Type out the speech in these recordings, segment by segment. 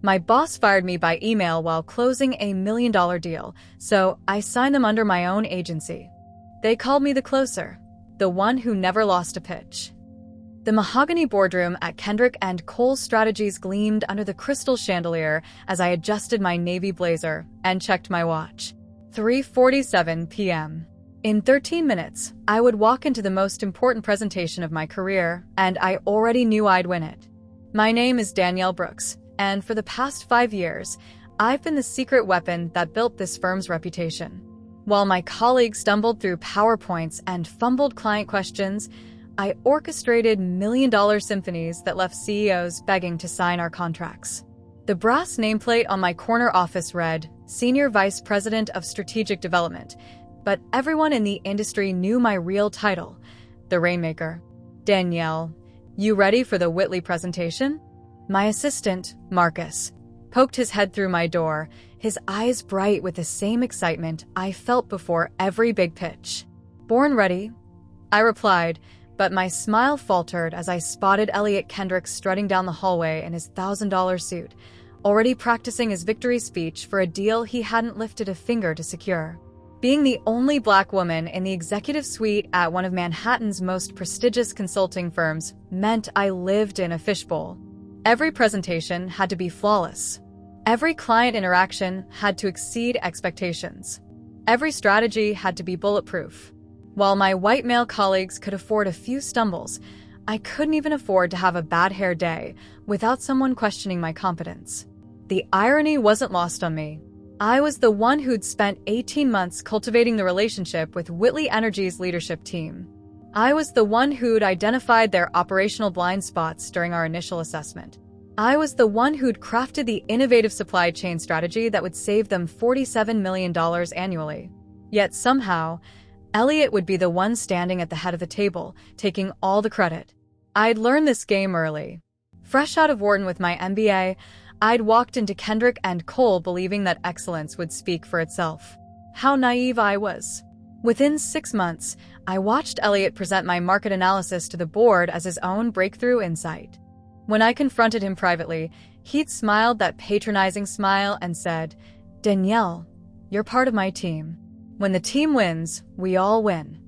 My boss fired me by email while closing a $1 million deal, so I signed them under my own agency. They called me the closer, the one who never lost a pitch. The mahogany boardroom at Kendrick & Cole Strategies gleamed under the crystal chandelier as I adjusted my navy blazer and checked my watch. 3:47 p.m. In 13 minutes, I would walk into the most important presentation of my career, and I already knew I'd win it. My name is Danielle Brooks, and for the past 5 years, I've been the secret weapon that built this firm's reputation. While my colleagues stumbled through PowerPoints and fumbled client questions, I orchestrated million-dollar symphonies that left CEOs begging to sign our contracts. The brass nameplate on my corner office read, Senior Vice President of Strategic Development, but everyone in the industry knew my real title, the Rainmaker. Danielle, you ready for the Whitley presentation? My assistant, Marcus, poked his head through my door, his eyes bright with the same excitement I felt before every big pitch. Born ready, I replied, but my smile faltered as I spotted Elliot Kendrick strutting down the hallway in his $1,000 suit, already practicing his victory speech for a deal he hadn't lifted a finger to secure. Being the only Black woman in the executive suite at one of Manhattan's most prestigious consulting firms meant I lived in a fishbowl. Every presentation had to be flawless. Every client interaction had to exceed expectations. Every strategy had to be bulletproof. While my white male colleagues could afford a few stumbles, I couldn't even afford to have a bad hair day without someone questioning my competence. The irony wasn't lost on me. I was the one who'd spent 18 months cultivating the relationship with Whitley Energy's leadership team. I was the one who'd identified their operational blind spots during our initial assessment. I was the one who'd crafted the innovative supply chain strategy that would save them $47 million annually. Yet somehow, Elliot would be the one standing at the head of the table, taking all the credit. I'd learned this game early. Fresh out of Wharton with my MBA, I'd walked into Kendrick & Cole believing that excellence would speak for itself. How naive I was. Within 6 months, I watched Elliot present my market analysis to the board as his own breakthrough insight. When I confronted him privately, he'd smiled that patronizing smile and said, Danielle, you're part of my team. When the team wins, we all win.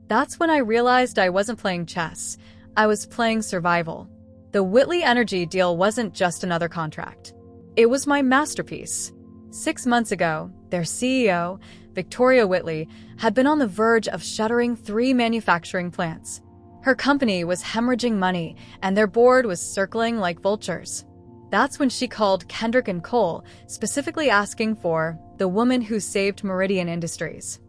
That's when I realized I wasn't playing chess. I was playing survival. The Whitley Energy deal wasn't just another contract. It was my masterpiece. 6 months ago, their CEO, Victoria Whitley, had been on the verge of shuttering 3 manufacturing plants. Her company was hemorrhaging money, and their board was circling like vultures. That's when she called Kendrick & Cole, specifically asking for the woman who saved Meridian Industries.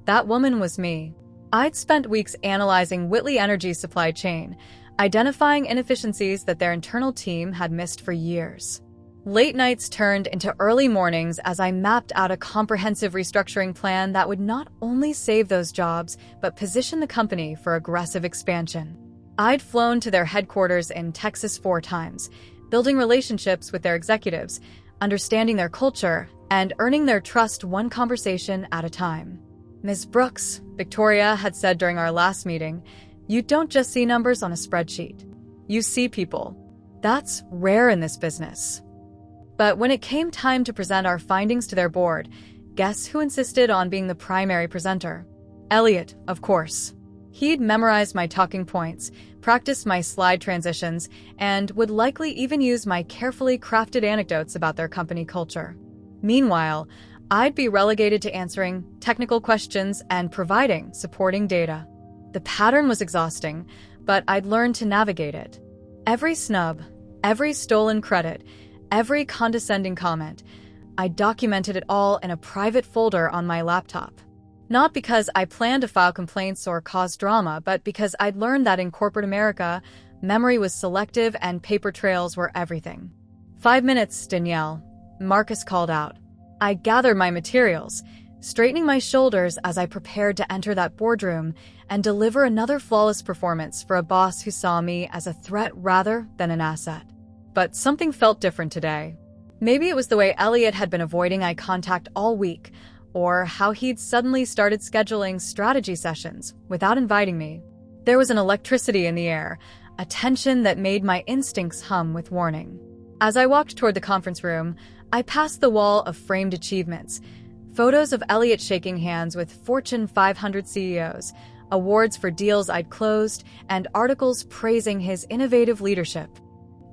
That woman was me. I'd spent weeks analyzing Whitley Energy's supply chain, identifying inefficiencies that their internal team had missed for years. Late nights turned into early mornings as I mapped out a comprehensive restructuring plan that would not only save those jobs, but position the company for aggressive expansion. I'd flown to their headquarters in Texas 4 times, building relationships with their executives, understanding their culture, and earning their trust one conversation at a time. Ms. Brooks, Victoria had said during our last meeting, you don't just see numbers on a spreadsheet. You see people. That's rare in this business. But when it came time to present our findings to their board, guess who insisted on being the primary presenter? Elliot, of course. He'd memorized my talking points, practiced my slide transitions, and would likely even use my carefully crafted anecdotes about their company culture. Meanwhile, I'd be relegated to answering technical questions and providing supporting data. The pattern was exhausting, but I'd learned to navigate it. Every snub, every stolen credit, every condescending comment, I documented it all in a private folder on my laptop. Not because I planned to file complaints or cause drama, but because I'd learned that in corporate America, memory was selective and paper trails were everything. 5 minutes, Danielle, Marcus called out. I gathered my materials, straightening my shoulders as I prepared to enter that boardroom and deliver another flawless performance for a boss who saw me as a threat rather than an asset. But something felt different today. Maybe it was the way Elliot had been avoiding eye contact all week, or how he'd suddenly started scheduling strategy sessions without inviting me. There was an electricity in the air, a tension that made my instincts hum with warning. As I walked toward the conference room, I passed the wall of framed achievements, photos of Elliot shaking hands with Fortune 500 CEOs, awards for deals I'd closed, and articles praising his innovative leadership.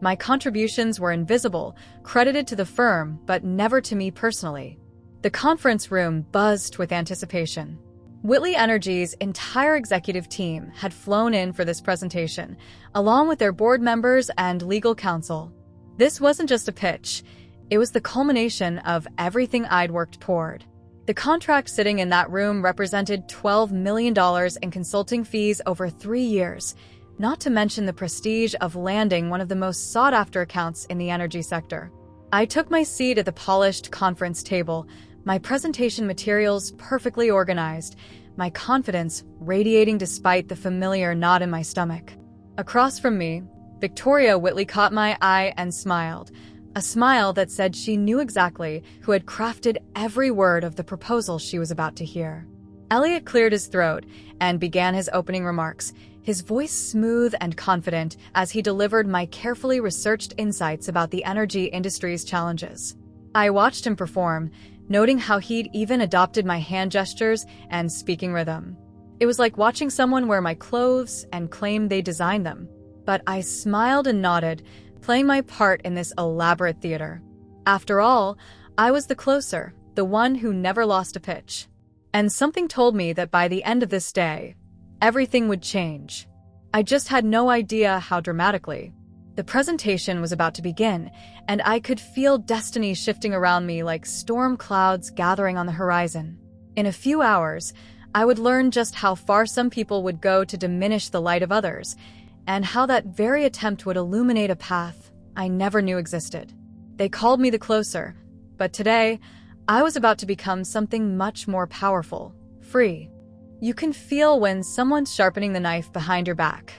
My contributions were invisible, credited to the firm, but never to me personally. The conference room buzzed with anticipation. Whitley Energy's entire executive team had flown in for this presentation, along with their board members and legal counsel. This wasn't just a pitch. It was the culmination of everything I'd worked toward. The contract sitting in that room represented $12 million in consulting fees over 3 years, not to mention the prestige of landing one of the most sought-after accounts in the energy sector. I took my seat at the polished conference table, my presentation materials perfectly organized, my confidence radiating despite the familiar knot in my stomach. Across from me, Victoria Whitley caught my eye and smiled, a smile that said she knew exactly who had crafted every word of the proposal she was about to hear. Elliot cleared his throat and began his opening remarks, his voice smooth and confident as he delivered my carefully researched insights about the energy industry's challenges. I watched him perform, noting how he'd even adopted my hand gestures and speaking rhythm. It was like watching someone wear my clothes and claim they designed them. But I smiled and nodded, playing my part in this elaborate theater. After all, I was the closer, the one who never lost a pitch. And something told me that by the end of this day, everything would change. I just had no idea how dramatically. The presentation was about to begin, and I could feel destiny shifting around me like storm clouds gathering on the horizon. In a few hours, I would learn just how far some people would go to diminish the light of others, and how that very attempt would illuminate a path I never knew existed. They called me the closer, but today, I was about to become something much more powerful, free. You can feel when someone's sharpening the knife behind your back.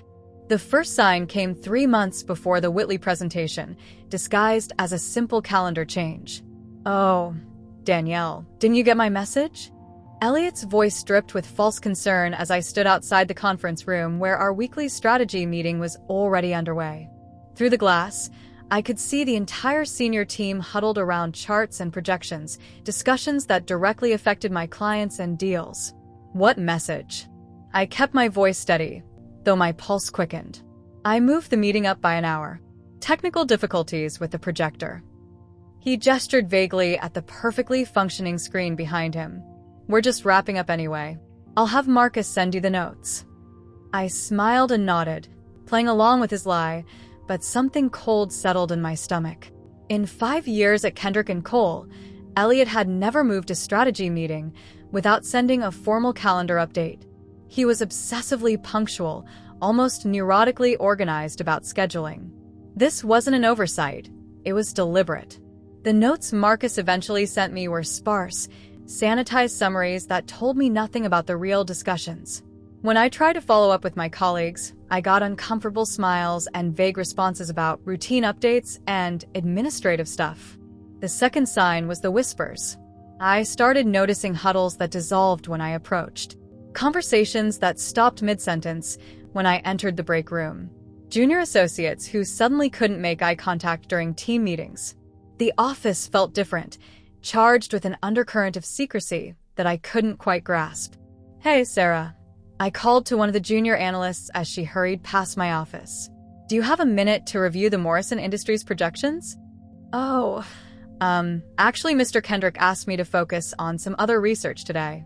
The first sign came 3 months before the Whitley presentation, disguised as a simple calendar change. "Oh, Danielle, didn't you get my message?" Elliot's voice dripped with false concern as I stood outside the conference room where our weekly strategy meeting was already underway. Through the glass, I could see the entire senior team huddled around charts and projections, discussions that directly affected my clients and deals. What message? I kept my voice steady, though my pulse quickened. I moved the meeting up by an hour. Technical difficulties with the projector. He gestured vaguely at the perfectly functioning screen behind him. "We're just wrapping up anyway. I'll have Marcus send you the notes." I smiled and nodded, playing along with his lie, but something cold settled in my stomach. In 5 years at Kendrick & Cole, Elliot had never moved a strategy meeting without sending a formal calendar update. He was obsessively punctual, almost neurotically organized about scheduling. This wasn't an oversight. It was deliberate. The notes Marcus eventually sent me were sparse, sanitized summaries that told me nothing about the real discussions. When I tried to follow up with my colleagues, I got uncomfortable smiles and vague responses about routine updates and administrative stuff. The second sign was the whispers. I started noticing huddles that dissolved when I approached. Conversations that stopped mid-sentence when I entered the break room. Junior associates who suddenly couldn't make eye contact during team meetings. The office felt different, charged with an undercurrent of secrecy that I couldn't quite grasp. "Hey, Sarah." I called to one of the junior analysts as she hurried past my office. "Do you have a minute to review the Morrison Industries projections?" "Oh, actually Mr. Kendrick asked me to focus on some other research today."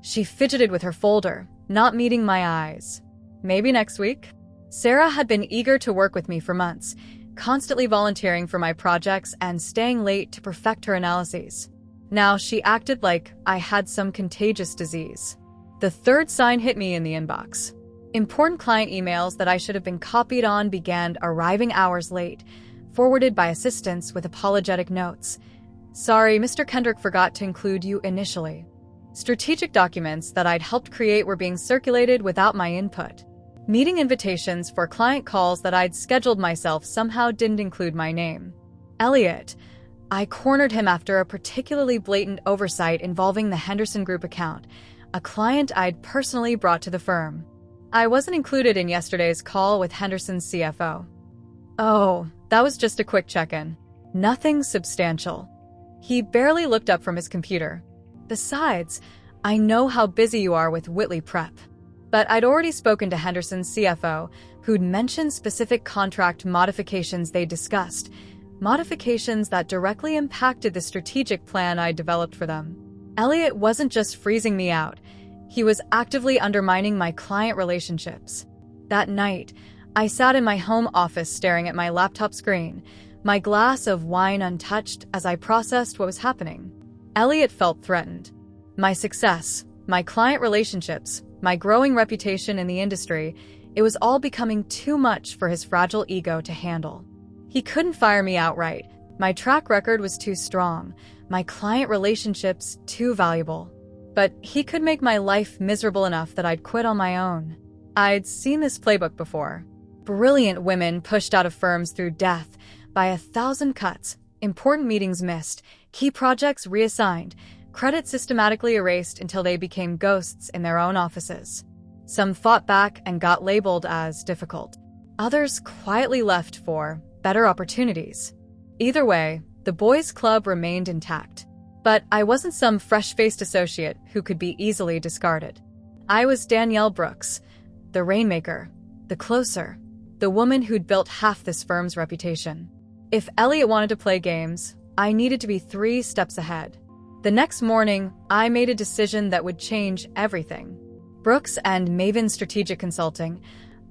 She fidgeted with her folder, not meeting my eyes. "Maybe next week?" Sarah had been eager to work with me for months, constantly volunteering for my projects and staying late to perfect her analyses. Now she acted like I had some contagious disease. The third sign hit me in the inbox. Important client emails that I should have been copied on began arriving hours late, forwarded by assistants with apologetic notes. "Sorry, Mr. Kendrick forgot to include you initially." Strategic documents that I'd helped create were being circulated without my input. Meeting invitations for client calls that I'd scheduled myself somehow didn't include my name. Elliot. I cornered him after a particularly blatant oversight involving the Henderson Group account, a client I'd personally brought to the firm. I wasn't included in yesterday's call with Henderson's CFO. "Oh, That was just a quick check-in. Nothing substantial. He barely looked up from his computer. Besides, I know how busy you are with Whitley Prep. But I'd already spoken to Henderson's CFO, who'd mentioned specific contract modifications they discussed, modifications that directly impacted the strategic plan I developed for them. Elliot wasn't just freezing me out. He was actively undermining my client relationships. That night, I sat in my home office staring at my laptop screen, my glass of wine untouched as I processed what was happening. Elliot felt threatened. My success, my client relationships, my growing reputation in the industry, it was all becoming too much for his fragile ego to handle. He couldn't fire me outright. My track record was too strong, my client relationships too valuable. But he could make my life miserable enough that I'd quit on my own. I'd seen this playbook before. Brilliant women pushed out of firms through death, by 1,000 cuts, important meetings missed, key projects reassigned, credit systematically erased until they became ghosts in their own offices. Some fought back and got labeled as difficult. Others quietly left for better opportunities. Either way, the boys' club remained intact. But I wasn't some fresh-faced associate who could be easily discarded. I was Danielle Brooks, the rainmaker, the closer, the woman who'd built half this firm's reputation. If Elliot wanted to play games, I needed to be 3 steps ahead. The next morning, I made a decision that would change everything. Brooks and Maven Strategic Consulting.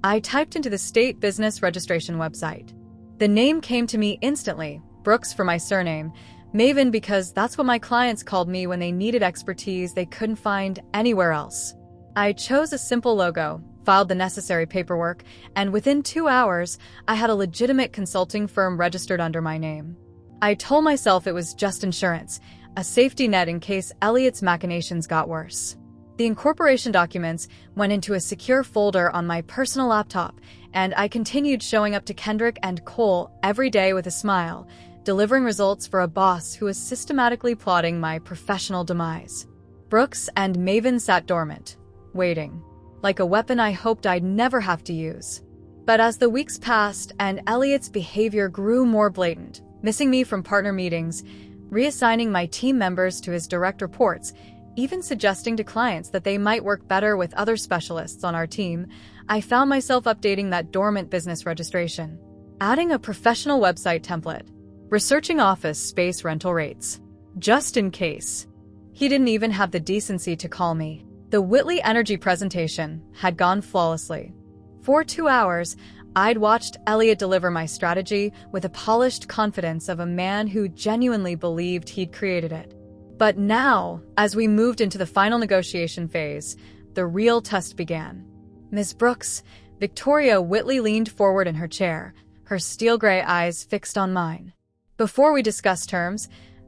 I typed into the state business registration website. The name came to me instantly, Brooks for my surname, Maven because that's what my clients called me when they needed expertise they couldn't find anywhere else. I chose a simple logo, filed the necessary paperwork, and within 2 hours, I had a legitimate consulting firm registered under my name. I told myself it was just insurance, a safety net in case Elliot's machinations got worse. The incorporation documents went into a secure folder on my personal laptop, and I continued showing up to Kendrick and Cole every day with a smile, delivering results for a boss who was systematically plotting my professional demise. Brooks and Maven sat dormant, waiting, like a weapon I hoped I'd never have to use. But as the weeks passed and Elliot's behavior grew more blatant, missing me from partner meetings, reassigning my team members to his direct reports, even suggesting to clients that they might work better with other specialists on our team, I found myself updating that dormant business registration, adding a professional website template, researching office space rental rates, just in case. He didn't even have the decency to call me. The Whitley Energy presentation had gone flawlessly. For 2 hours, I'd watched Elliot deliver my strategy with the polished confidence of a man who genuinely believed he'd created it. But now, as we moved into the final negotiation phase, the real test began. Ms. Brooks, Victoria Whitley leaned forward in her chair, her steel-gray eyes fixed on mine. Before we discuss terms,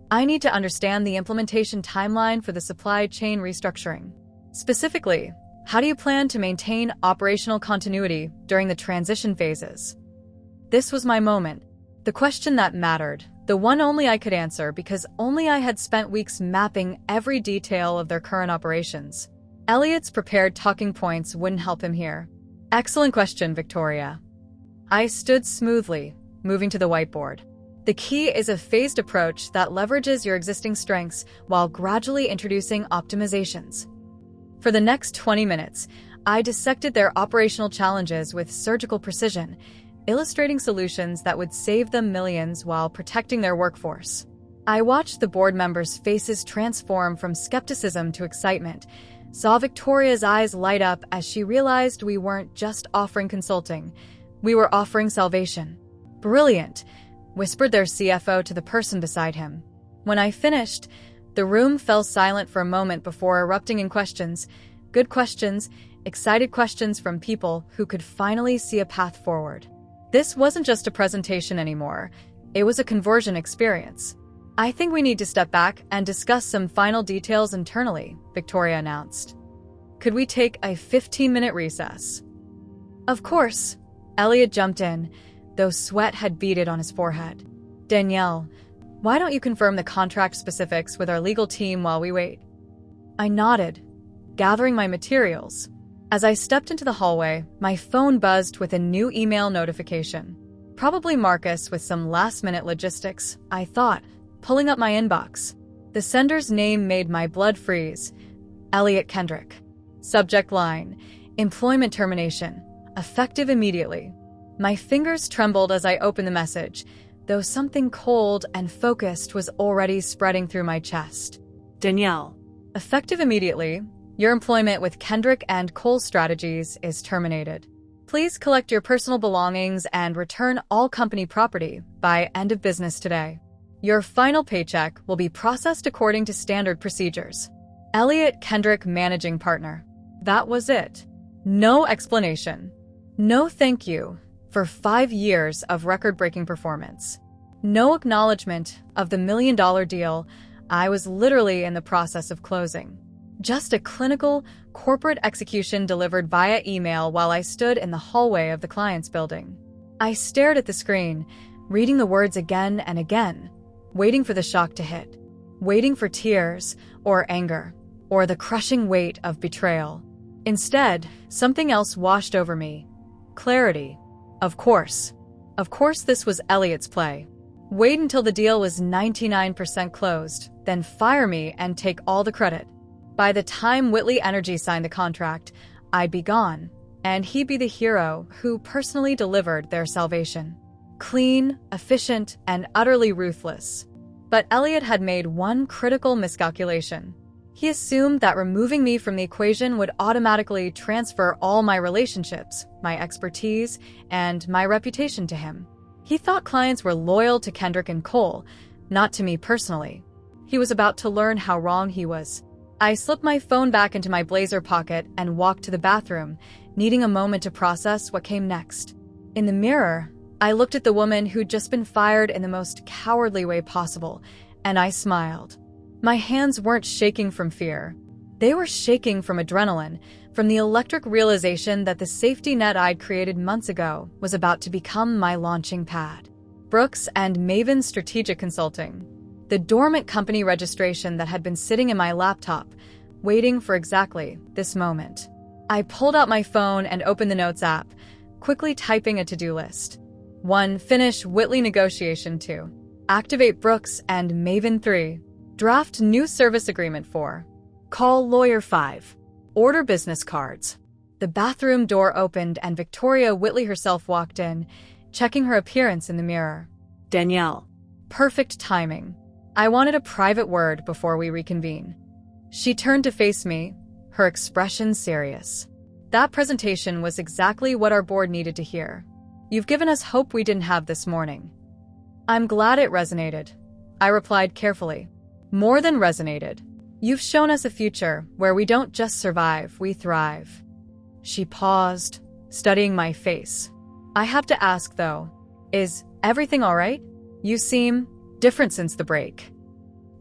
I need to understand the implementation timeline for the supply chain restructuring. Specifically, how do you plan to maintain operational continuity during the transition phases? This was my moment, the question that mattered, the one only I could answer because only I had spent weeks mapping every detail of their current operations. Elliot's prepared talking points wouldn't help him here. Excellent question, Victoria. I stood smoothly, moving to the whiteboard. The key is a phased approach that leverages your existing strengths while gradually introducing optimizations. For the next 20 minutes, I dissected their operational challenges with surgical precision, illustrating solutions that would save them millions while protecting their workforce. I watched the board members' faces transform from skepticism to excitement, saw Victoria's eyes light up as she realized we weren't just offering consulting, we were offering salvation. Brilliant, whispered their CFO to the person beside him. When I finished, the room fell silent for a moment before erupting in questions. Good questions, excited questions from people who could finally see a path forward. This wasn't just a presentation anymore. It was a conversion experience. I think we need to step back and discuss some final details internally, Victoria announced. Could we take a 15-minute recess? Of course. Elliot jumped in, though sweat had beaded on his forehead. Danielle, why don't you confirm the contract specifics with our legal team while we wait? I nodded, gathering my materials. As I stepped into the hallway, my phone buzzed with a new email notification. Probably Marcus with some last-minute logistics, I thought, pulling up my inbox. The sender's name made my blood freeze. Elliot Kendrick. Subject line: employment termination. Effective immediately. My fingers trembled as I opened the message, though something cold and focused was already spreading through my chest. Danielle. Effective immediately. Your employment with Kendrick and Cole Strategies is terminated. Please collect your personal belongings and return all company property by end of business today. Your final paycheck will be processed according to standard procedures. Elliot Kendrick, Managing Partner. That was it. No explanation. No thank you for 5 years of record-breaking performance. No acknowledgement of the $1 million deal I was literally in the process of closing. Just a clinical, corporate execution delivered via email while I stood in the hallway of the client's building. I stared at the screen, reading the words again and again, waiting for the shock to hit, waiting for tears or anger, or the crushing weight of betrayal. Instead, something else washed over me. Clarity. Of course. Of course this was Elliot's play. Wait until the deal was 99% closed, then fire me and take all the credit. By the time Whitley Energy signed the contract, I'd be gone, and he'd be the hero who personally delivered their salvation. Clean, efficient, and utterly ruthless. But Elliot had made one critical miscalculation. He assumed that removing me from the equation would automatically transfer all my relationships, my expertise, and my reputation to him. He thought clients were loyal to Kendrick and Cole, not to me personally. He was about to learn how wrong he was. I slipped my phone back into my blazer pocket and walked to the bathroom, needing a moment to process what came next. In the mirror, I looked at the woman who'd just been fired in the most cowardly way possible, and I smiled. My hands weren't shaking from fear. They were shaking from adrenaline, from the electric realization that the safety net I'd created months ago was about to become my launching pad. Brooks and Maven Strategic Consulting. The dormant company registration that had been sitting in my laptop, waiting for exactly this moment. I pulled out my phone and opened the Notes app, quickly typing a to-do list. 1. Finish Whitley negotiation. 2. Activate Brooks and Maven. 3. Draft new service agreement. 4. Call lawyer. 5. Order business cards. The bathroom door opened and Victoria Whitley herself walked in, checking her appearance in the mirror. Danielle. Perfect timing. I wanted a private word before we reconvene. She turned to face me, her expression serious. That presentation was exactly what our board needed to hear. You've given us hope we didn't have this morning. I'm glad it resonated. I replied carefully. More than resonated. You've shown us a future where we don't just survive, we thrive. She paused, studying my face. I have to ask, though, is everything all right? You seem different since the break.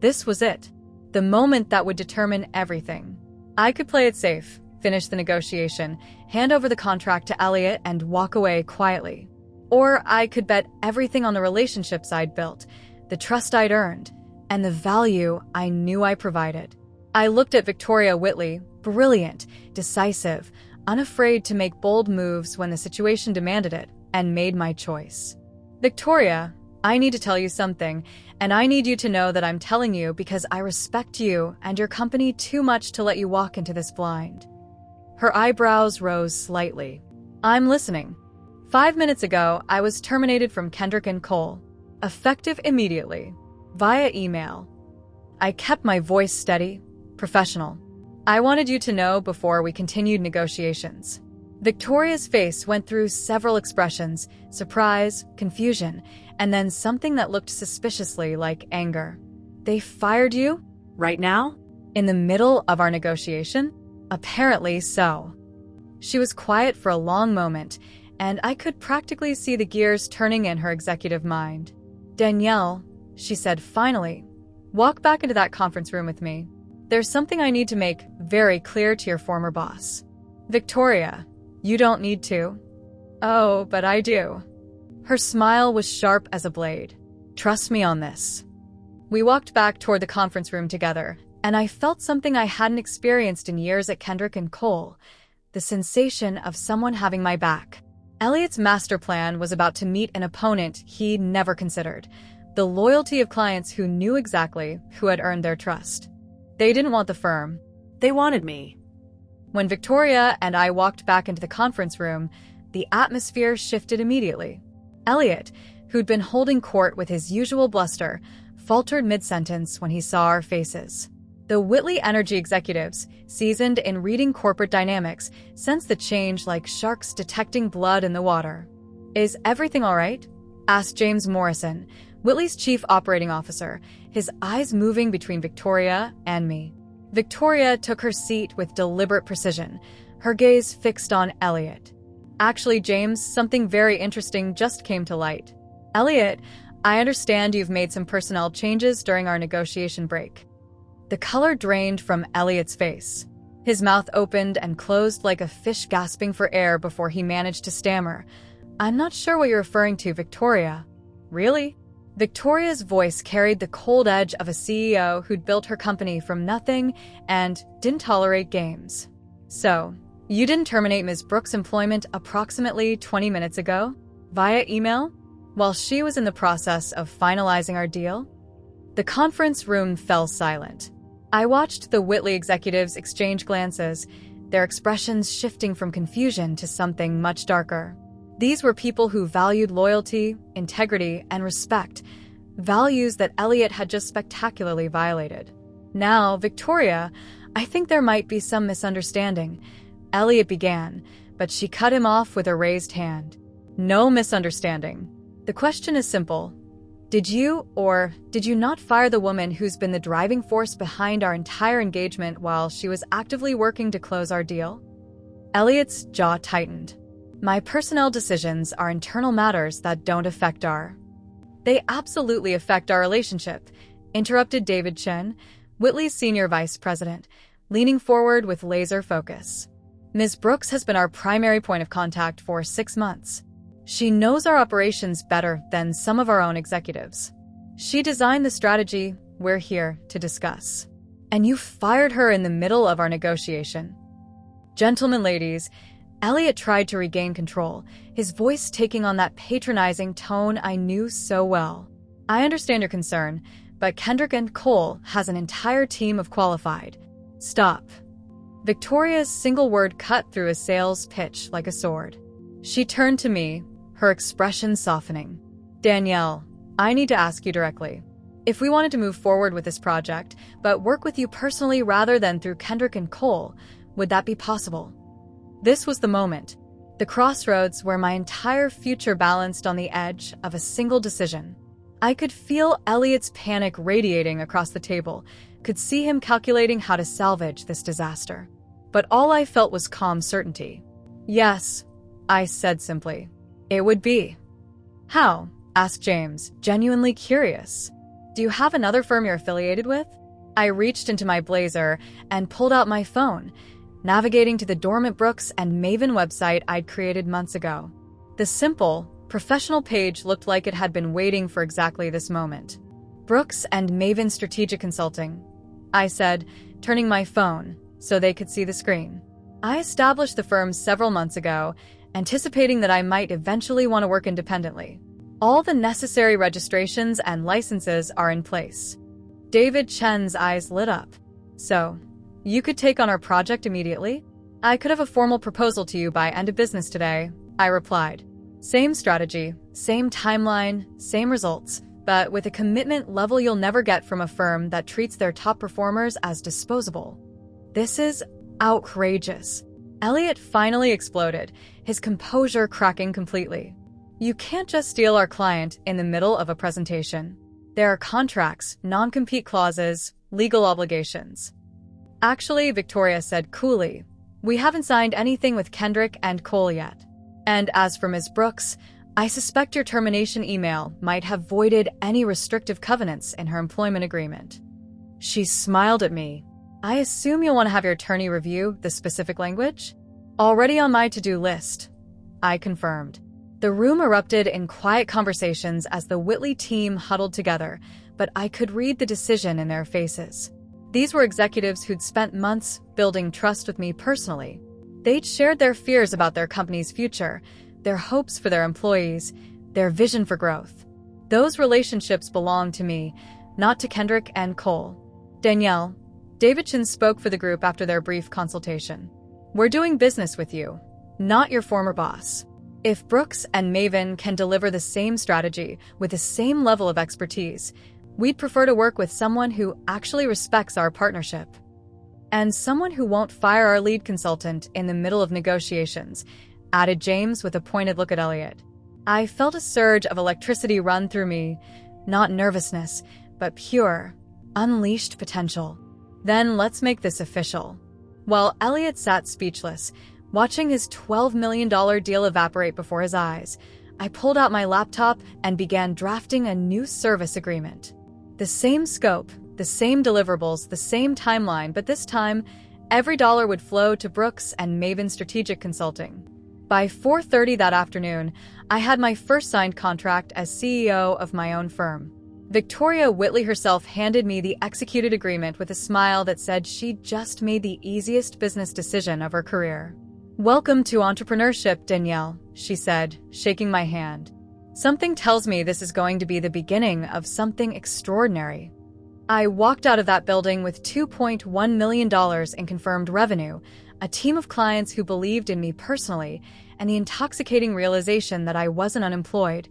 This was it. The moment that would determine everything. I could play it safe, finish the negotiation, hand over the contract to Elliot, and walk away quietly. Or I could bet everything on the relationships I'd built, the trust I'd earned, and the value I knew I provided. I looked at Victoria Whitley, brilliant, decisive, unafraid to make bold moves when the situation demanded it, and made my choice. Victoria, I need to tell you something, and I need you to know that I'm telling you because I respect you and your company too much to let you walk into this blind. Her eyebrows rose slightly. I'm listening. 5 minutes ago, I was terminated from Kendrick and Cole, effective immediately, via email. I kept my voice steady, professional. I wanted you to know before we continued negotiations. Victoria's face went through several expressions: surprise, confusion, and then something that looked suspiciously like anger. They fired you? Right now? In the middle of our negotiation? Apparently so. She was quiet for a long moment, and I could practically see the gears turning in her executive mind. Danielle, she said finally, walk back into that conference room with me. There's something I need to make very clear to your former boss. Victoria, you don't need to. Oh, but I do. Her smile was sharp as a blade. Trust me on this. We walked back toward the conference room together, and I felt something I hadn't experienced in years at Kendrick and Cole, the sensation of someone having my back. Elliot's master plan was about to meet an opponent he never considered: the loyalty of clients who knew exactly who had earned their trust. They didn't want the firm. They wanted me. When Victoria and I walked back into the conference room, the atmosphere shifted immediately. Elliot, who'd been holding court with his usual bluster, faltered mid-sentence when he saw our faces. The Whitley Energy executives, seasoned in reading corporate dynamics, sensed the change like sharks detecting blood in the water. "Is everything all right?" asked James Morrison, Whitley's chief operating officer, his eyes moving between Victoria and me. Victoria took her seat with deliberate precision, her gaze fixed on Elliot. "Actually, James, something very interesting just came to light. Elliot, I understand you've made some personnel changes during our negotiation break." The color drained from Elliot's face. His mouth opened and closed like a fish gasping for air before he managed to stammer, "I'm not sure what you're referring to, Victoria." "Really?" Victoria's voice carried the cold edge of a CEO who'd built her company from nothing and didn't tolerate games. "So, you didn't terminate Ms. Brooks' employment approximately 20 minutes ago? Via email? While she was in the process of finalizing our deal?" The conference room fell silent. I watched the Whitley executives exchange glances, their expressions shifting from confusion to something much darker. These were people who valued loyalty, integrity, and respect, values that Elliot had just spectacularly violated. "Now, Victoria, I think there might be some misunderstanding," Elliot began, but she cut him off with a raised hand. "No misunderstanding. The question is simple. Did you or did you not fire the woman who's been the driving force behind our entire engagement while she was actively working to close our deal?" Elliot's jaw tightened. "My personnel decisions are internal matters that don't affect our—" "They absolutely affect our relationship," interrupted David Chen, Whitley's senior vice president, leaning forward with laser focus. "Ms. Brooks has been our primary point of contact for 6 months. She knows our operations better than some of our own executives. She designed the strategy we're here to discuss. And you fired her in the middle of our negotiation." "Gentlemen, ladies," Elliot tried to regain control, his voice taking on that patronizing tone I knew so well. "I understand your concern, but Kendrick & Cole has an entire team of qualified—" "Stop." Victoria's single word cut through a sales pitch like a sword. She turned to me, her expression softening. "Danielle, I need to ask you directly. If we wanted to move forward with this project, but work with you personally rather than through Kendrick & Cole, would that be possible?" This was the moment, the crossroads where my entire future balanced on the edge of a single decision. I could feel Elliot's panic radiating across the table, could see him calculating how to salvage this disaster. But all I felt was calm certainty. "Yes," I said simply. "It would be." "How?" asked James, genuinely curious. "Do you have another firm you're affiliated with?" I reached into my blazer and pulled out my phone, navigating to the dormant Brooks and Maven website I'd created months ago. The simple, professional page looked like it had been waiting for exactly this moment. "Brooks and Maven Strategic Consulting," I said, turning my phone so they could see the screen. "I established the firm several months ago, anticipating that I might eventually want to work independently. All the necessary registrations and licenses are in place." David Chen's eyes lit up. "So, you could take on our project immediately?" "I could have a formal proposal to you by end of business today," I replied. "Same strategy, same timeline, same results, but with a commitment level you'll never get from a firm that treats their top performers as disposable." "This is outrageous." Elliot finally exploded, his composure cracking completely. "You can't just steal our client in the middle of a presentation. There are contracts, non-compete clauses, legal obligations." "Actually," Victoria said coolly, "we haven't signed anything with Kendrick & Cole yet. And as for Ms. Brooks, I suspect your termination email might have voided any restrictive covenants in her employment agreement." She smiled at me. "I assume you'll want to have your attorney review the specific language?" "Already on my to-do list," I confirmed. The room erupted in quiet conversations as the Whitley team huddled together, but I could read the decision in their faces. These were executives who'd spent months building trust with me personally. They'd shared their fears about their company's future, their hopes for their employees, their vision for growth. Those relationships belong to me, not to Kendrick and Cole. Danielle, Davidson spoke for the group after their brief consultation. We're doing business with you, not your former boss. If Brooks and Maven can deliver the same strategy with the same level of expertise, we'd prefer to work with someone who actually respects our partnership. And someone who won't fire our lead consultant in the middle of negotiations, added James with a pointed look at Elliot. I felt a surge of electricity run through me, not nervousness, but pure, unleashed potential. Then let's make this official. While Elliot sat speechless, watching his $12 million deal evaporate before his eyes, I pulled out my laptop and began drafting a new service agreement. The same scope, the same deliverables, the same timeline, but this time, every dollar would flow to Brooks and Maven Strategic Consulting. By 4:30 that afternoon, I had my first signed contract as CEO of my own firm. Victoria Whitley herself handed me the executed agreement with a smile that said she'd just made the easiest business decision of her career. "Welcome to entrepreneurship, Danielle," she said, shaking my hand. "Something tells me this is going to be the beginning of something extraordinary." I walked out of that building with $2.1 million in confirmed revenue, a team of clients who believed in me personally, and the intoxicating realization that I wasn't unemployed.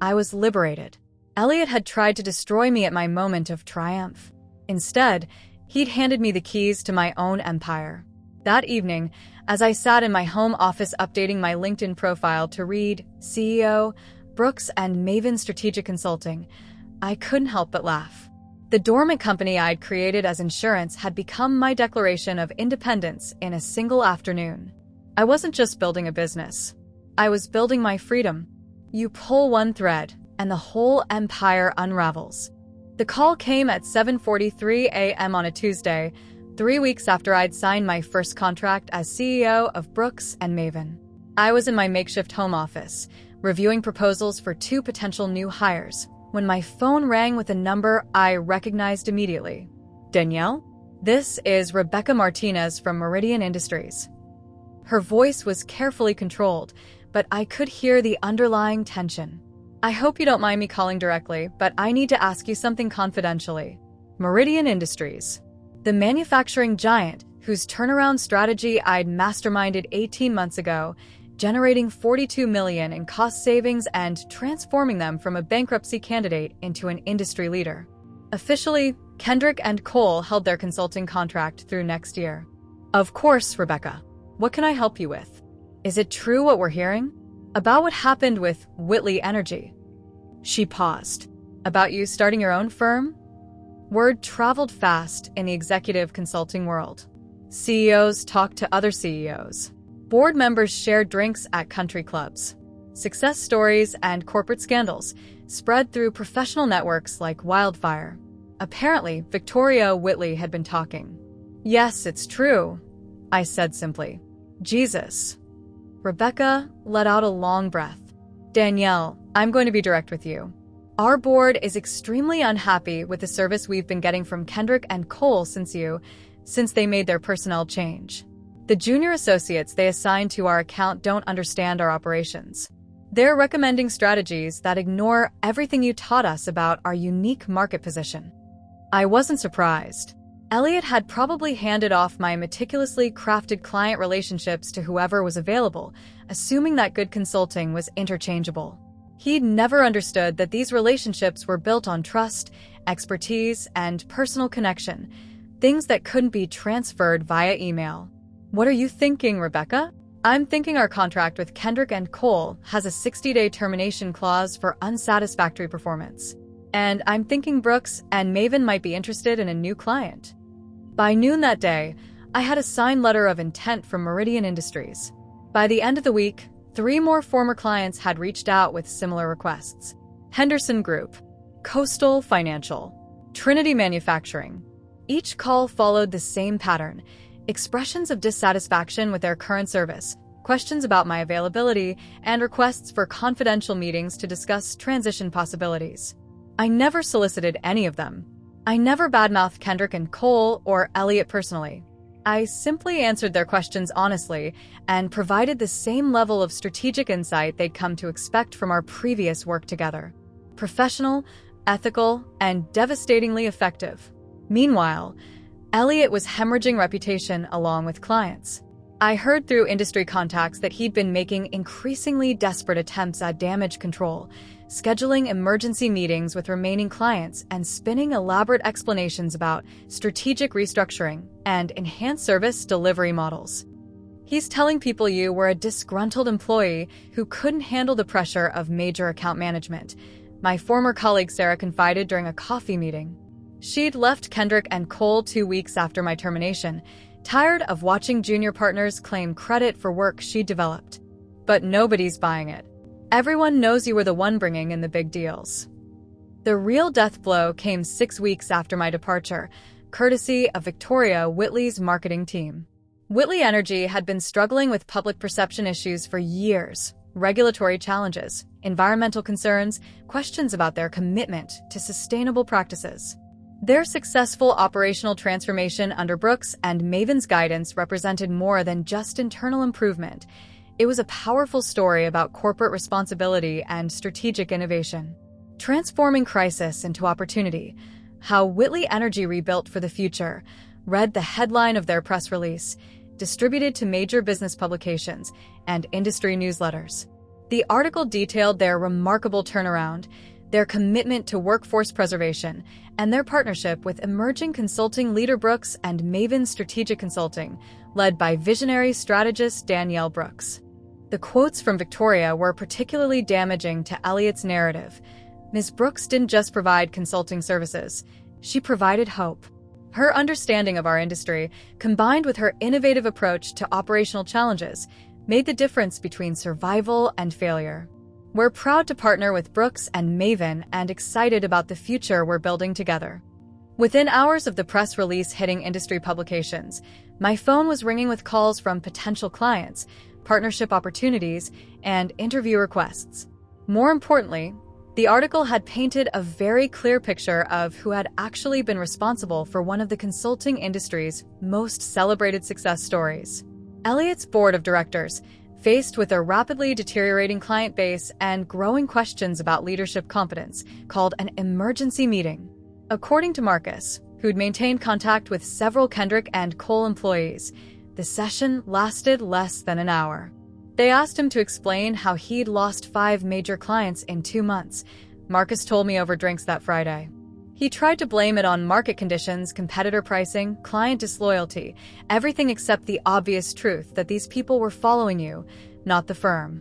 I was liberated. Elliot had tried to destroy me at my moment of triumph. Instead, he'd handed me the keys to my own empire. That evening, as I sat in my home office updating my LinkedIn profile to read CEO, Brooks and Maven Strategic Consulting, I couldn't help but laugh. The dormant company I'd created as insurance had become my declaration of independence in a single afternoon. I wasn't just building a business. I was building my freedom. You pull one thread, and the whole empire unravels. The call came at 7:43 a.m. on a Tuesday, 3 weeks after I'd signed my first contract as CEO of Brooks and Maven. I was in my makeshift home office, reviewing proposals for 2 potential new hires, when my phone rang with a number I recognized immediately. "Danielle? This is Rebecca Martinez from Meridian Industries." Her voice was carefully controlled, but I could hear the underlying tension. "I hope you don't mind me calling directly, but I need to ask you something confidentially." Meridian Industries, the manufacturing giant whose turnaround strategy I'd masterminded 18 months ago, generating $42 million in cost savings and transforming them from a bankruptcy candidate into an industry leader. Officially, Kendrick and Cole held their consulting contract through next year. "Of course, Rebecca. What can I help you with? Is it true what we're hearing? About what happened with Whitley Energy?" She paused. "About you starting your own firm?" Word traveled fast in the executive consulting world. CEOs talked to other CEOs. Board members shared drinks at country clubs. Success stories and corporate scandals spread through professional networks like wildfire. Apparently, Victoria Whitley had been talking. "Yes, it's true," I said simply. "Jesus." Rebecca let out a long breath. "Danielle, I'm going to be direct with you. Our board is extremely unhappy with the service we've been getting from Kendrick and Cole since they made their personnel change. The junior associates they assigned to our account don't understand our operations. They're recommending strategies that ignore everything you taught us about our unique market position." I wasn't surprised. Elliot had probably handed off my meticulously crafted client relationships to whoever was available, assuming that good consulting was interchangeable. He'd never understood that these relationships were built on trust, expertise, and personal connection, things that couldn't be transferred via email. "What are you thinking, Rebecca?" "I'm thinking our contract with Kendrick and Cole has a 60-day termination clause for unsatisfactory performance. And I'm thinking Brooks and Maven might be interested in a new client." By noon that day, I had a signed letter of intent from Meridian Industries. By the end of the week, 3 more former clients had reached out with similar requests. Henderson Group, Coastal Financial, Trinity Manufacturing. Each call followed the same pattern: expressions of dissatisfaction with their current service, questions about my availability, and requests for confidential meetings to discuss transition possibilities. I never solicited any of them. I never badmouthed Kendrick and Cole or Elliot personally. I simply answered their questions honestly and provided the same level of strategic insight they'd come to expect from our previous work together. Professional, ethical, and devastatingly effective. Meanwhile, Elliot was hemorrhaging reputation along with clients. I heard through industry contacts that he'd been making increasingly desperate attempts at damage control, scheduling emergency meetings with remaining clients and spinning elaborate explanations about strategic restructuring and enhanced service delivery models. He's telling people you were a disgruntled employee who couldn't handle the pressure of major account management, my former colleague Sarah confided during a coffee meeting. She'd left Kendrick and Cole 2 weeks after my termination, tired of watching junior partners claim credit for work she'd developed. But nobody's buying it. Everyone knows you were the one bringing in the big deals. The real death blow came 6 weeks after my departure, courtesy of Victoria Whitley's marketing team. Whitley Energy had been struggling with public perception issues for years, regulatory challenges, environmental concerns, questions about their commitment to sustainable practices. Their successful operational transformation under Brooks and Maven's guidance represented more than just internal improvement. It was a powerful story about corporate responsibility and strategic innovation. Transforming crisis into opportunity, how Whitley Energy rebuilt for the future, read the headline of their press release, distributed to major business publications and industry newsletters. The article detailed their remarkable turnaround, their commitment to workforce preservation, and their partnership with emerging consulting leader Brooks and Maven Strategic Consulting, led by visionary strategist Danielle Brooks. The quotes from Victoria were particularly damaging to Elliot's narrative. Ms. Brooks didn't just provide consulting services, she provided hope. Her understanding of our industry, combined with her innovative approach to operational challenges, made the difference between survival and failure. We're proud to partner with Brooks and Maven and excited about the future we're building together. Within hours of the press release hitting industry publications, my phone was ringing with calls from potential clients, partnership opportunities, and interview requests. More importantly, the article had painted a very clear picture of who had actually been responsible for one of the consulting industry's most celebrated success stories. Elliot's board of directors, faced with a rapidly deteriorating client base and growing questions about leadership competence, called an emergency meeting. According to Marcus, who'd maintained contact with several Kendrick and Cole employees, the session lasted less than an hour. They asked him to explain how he'd lost 5 major clients in 2 months. Marcus told me over drinks that Friday. He tried to blame it on market conditions, competitor pricing, client disloyalty, everything except the obvious truth that these people were following you, not the firm.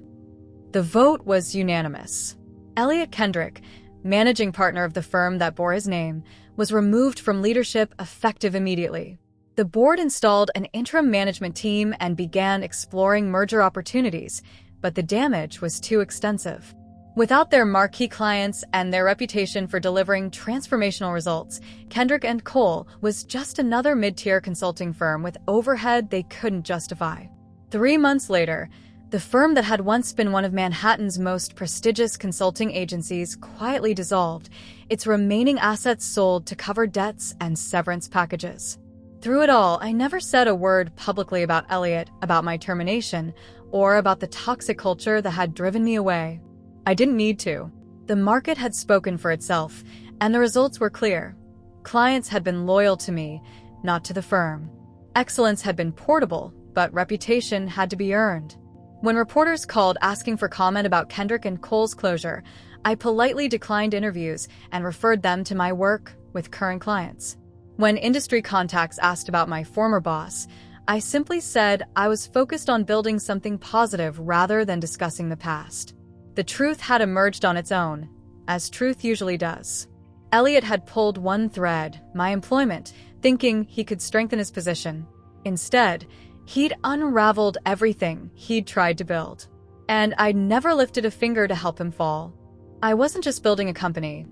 The vote was unanimous. Elliot Kendrick, managing partner of the firm that bore his name, was removed from leadership effective immediately. The board installed an interim management team and began exploring merger opportunities, but the damage was too extensive. Without their marquee clients and their reputation for delivering transformational results, Kendrick and Cole was just another mid-tier consulting firm with overhead they couldn't justify. 3 months later, the firm that had once been one of Manhattan's most prestigious consulting agencies quietly dissolved, its remaining assets sold to cover debts and severance packages. Through it all, I never said a word publicly about Elliot, about my termination, or about the toxic culture that had driven me away. I didn't need to. The market had spoken for itself, and the results were clear. Clients had been loyal to me, not to the firm. Excellence had been portable, but reputation had to be earned. When reporters called asking for comment about Kendrick and Cole's closure, I politely declined interviews and referred them to my work with current clients. When industry contacts asked about my former boss, I simply said I was focused on building something positive rather than discussing the past. The truth had emerged on its own, as truth usually does. Elliot had pulled one thread, my employment, thinking he could strengthen his position. Instead, he'd unraveled everything he'd tried to build. And I'd never lifted a finger to help him fall. I wasn't just building a company.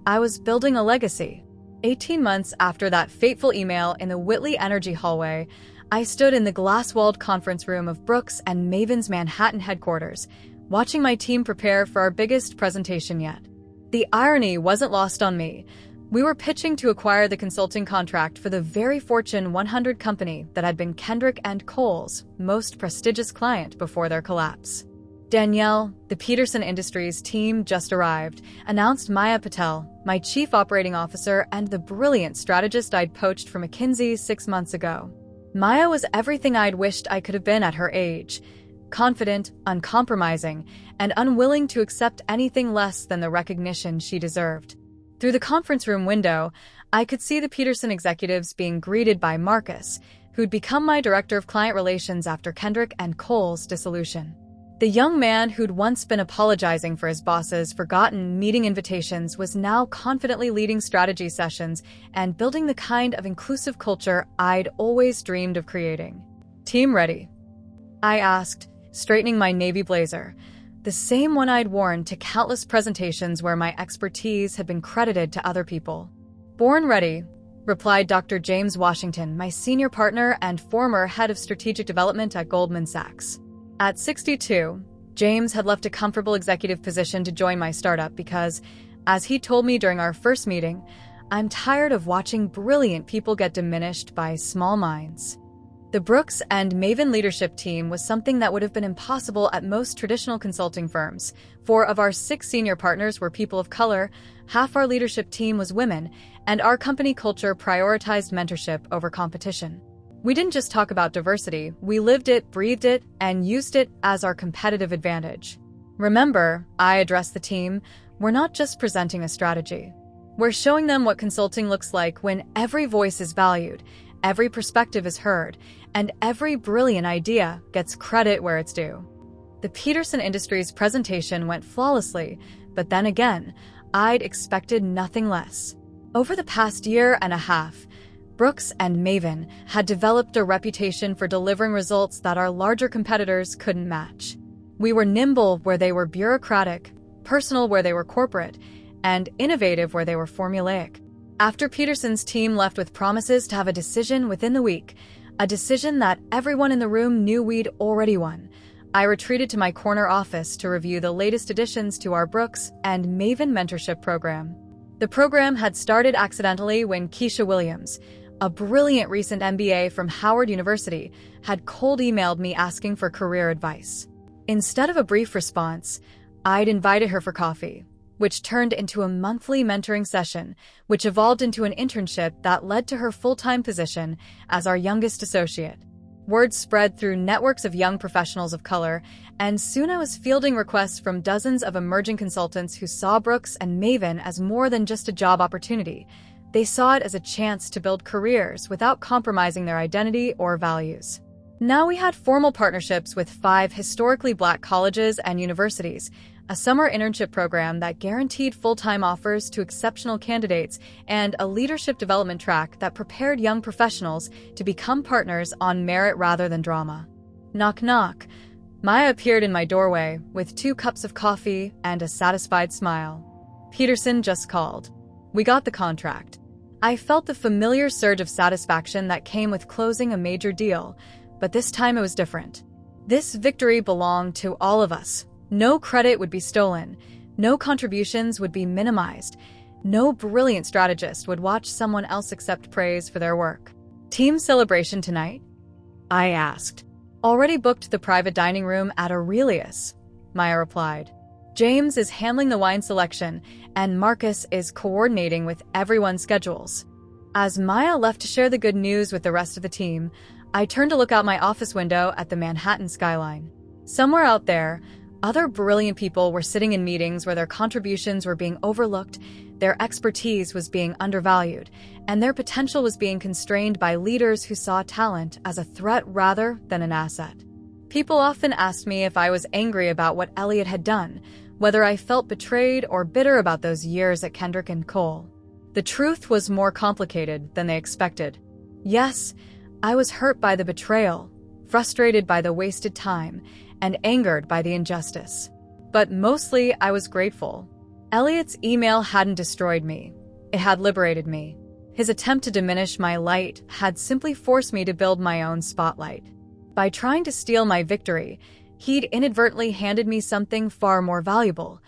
I was building a legacy. 18 months after that fateful email in the Whitley Energy hallway, I stood in the glass-walled conference room of Brooks and Maven's Manhattan headquarters, watching my team prepare for our biggest presentation yet. The irony wasn't lost on me. We were pitching to acquire the consulting contract for the very Fortune 100 company that had been Kendrick and Cole's most prestigious client before their collapse. Danielle, the Peterson Industries team just arrived, announced Maya Patel, my chief operating officer and the brilliant strategist I'd poached from McKinsey 6 months ago. Maya was everything I'd wished I could have been at her age: confident, uncompromising, and unwilling to accept anything less than the recognition she deserved. Through the conference room window, I could see the Peterson executives being greeted by Marcus, who'd become my director of client relations after Kendrick and Cole's dissolution. The young man who'd once been apologizing for his boss's forgotten meeting invitations was now confidently leading strategy sessions and building the kind of inclusive culture I'd always dreamed of creating. "Team ready?" I asked, straightening my navy blazer, the same one I'd worn to countless presentations where my expertise had been credited to other people. "Born ready," replied Dr. James Washington, my senior partner and former head of strategic development at Goldman Sachs. At 62, James had left a comfortable executive position to join my startup because, as he told me during our first meeting, I'm tired of watching brilliant people get diminished by small minds. The Brooks and Maven leadership team was something that would have been impossible at most traditional consulting firms. 4 of our 6 senior partners were people of color, half our leadership team was women, and our company culture prioritized mentorship over competition. We didn't just talk about diversity, we lived it, breathed it, and used it as our competitive advantage. "Remember," I addressed the team, "we're not just presenting a strategy. We're showing them what consulting looks like when every voice is valued, every perspective is heard, and every brilliant idea gets credit where it's due." The Peterson Industries presentation went flawlessly, but then again, I'd expected nothing less. Over the past year and a half, Brooks and Maven had developed a reputation for delivering results that our larger competitors couldn't match. We were nimble where they were bureaucratic, personal where they were corporate, and innovative where they were formulaic. After Peterson's team left with promises to have a decision within the week, a decision that everyone in the room knew we'd already won, I retreated to my corner office to review the latest additions to our Brooks and Maven mentorship program. The program had started accidentally when Keisha Williams, a brilliant recent MBA from Howard University, had cold emailed me asking for career advice. Instead of a brief response, I'd invited her for coffee, which turned into a monthly mentoring session, which evolved into an internship that led to her full-time position as our youngest associate. Word spread through networks of young professionals of color, and soon I was fielding requests from dozens of emerging consultants who saw Brooks and Maven as more than just a job opportunity. They saw it as a chance to build careers without compromising their identity or values. Now we had formal partnerships with 5 historically Black colleges and universities, a summer internship program that guaranteed full-time offers to exceptional candidates, and a leadership development track that prepared young professionals to become partners on merit rather than drama. Knock, knock. Maya appeared in my doorway with 2 cups of coffee and a satisfied smile. "Peterson just called. We got the contract." I felt the familiar surge of satisfaction that came with closing a major deal, but this time it was different. This victory belonged to all of us. No credit would be stolen, no contributions would be minimized, no brilliant strategist would watch someone else accept praise for their work. "Team celebration tonight?" I asked. "Already booked the private dining room at Aurelius," Maya replied. "James is handling the wine selection, and Marcus is coordinating with everyone's schedules." As Maya left to share the good news with the rest of the team, I turned to look out my office window at the Manhattan skyline. Somewhere out there, other brilliant people were sitting in meetings where their contributions were being overlooked, their expertise was being undervalued, and their potential was being constrained by leaders who saw talent as a threat rather than an asset. People often asked me if I was angry about what Elliot had done, whether I felt betrayed or bitter about those years at Kendrick and Cole. The truth was more complicated than they expected. Yes, I was hurt by the betrayal, frustrated by the wasted time, and angered by the injustice. But mostly, I was grateful. Elliot's email hadn't destroyed me. It had liberated me. His attempt to diminish my light had simply forced me to build my own spotlight. By trying to steal my victory, he'd inadvertently handed me something far more valuable: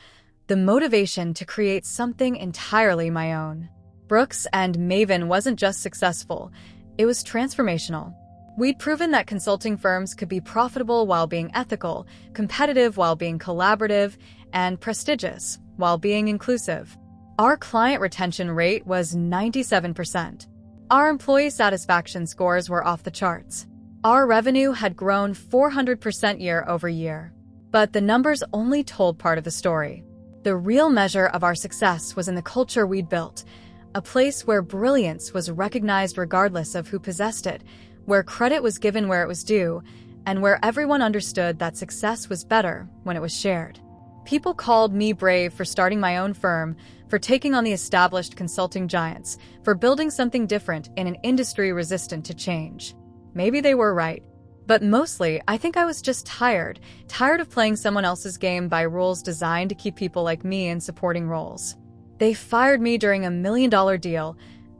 the motivation to create something entirely my own. Brooks and Maven wasn't just successful, it was transformational. We'd proven that consulting firms could be profitable while being ethical, competitive while being collaborative, and prestigious while being inclusive. Our client retention rate was 97%. Our employee satisfaction scores were off the charts. Our revenue had grown 400% year over year. But the numbers only told part of the story. The real measure of our success was in the culture we'd built, a place where brilliance was recognized regardless of who possessed it, where credit was given where it was due, and where everyone understood that success was better when it was shared. People called me brave for starting my own firm, for taking on the established consulting giants, for building something different in an industry resistant to change. Maybe they were right. But mostly, I think I was just tired of playing someone else's game by rules designed to keep people like me in supporting roles. They fired me during $1 million deal,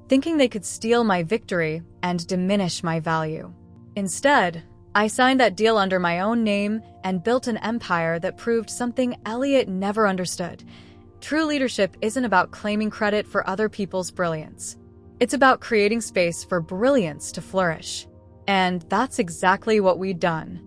thinking they could steal my victory and diminish my value. Instead, I signed that deal under my own name and built an empire that proved something Elliot never understood. True leadership isn't about claiming credit for other people's brilliance. It's about creating space for brilliance to flourish. And that's exactly what we'd done.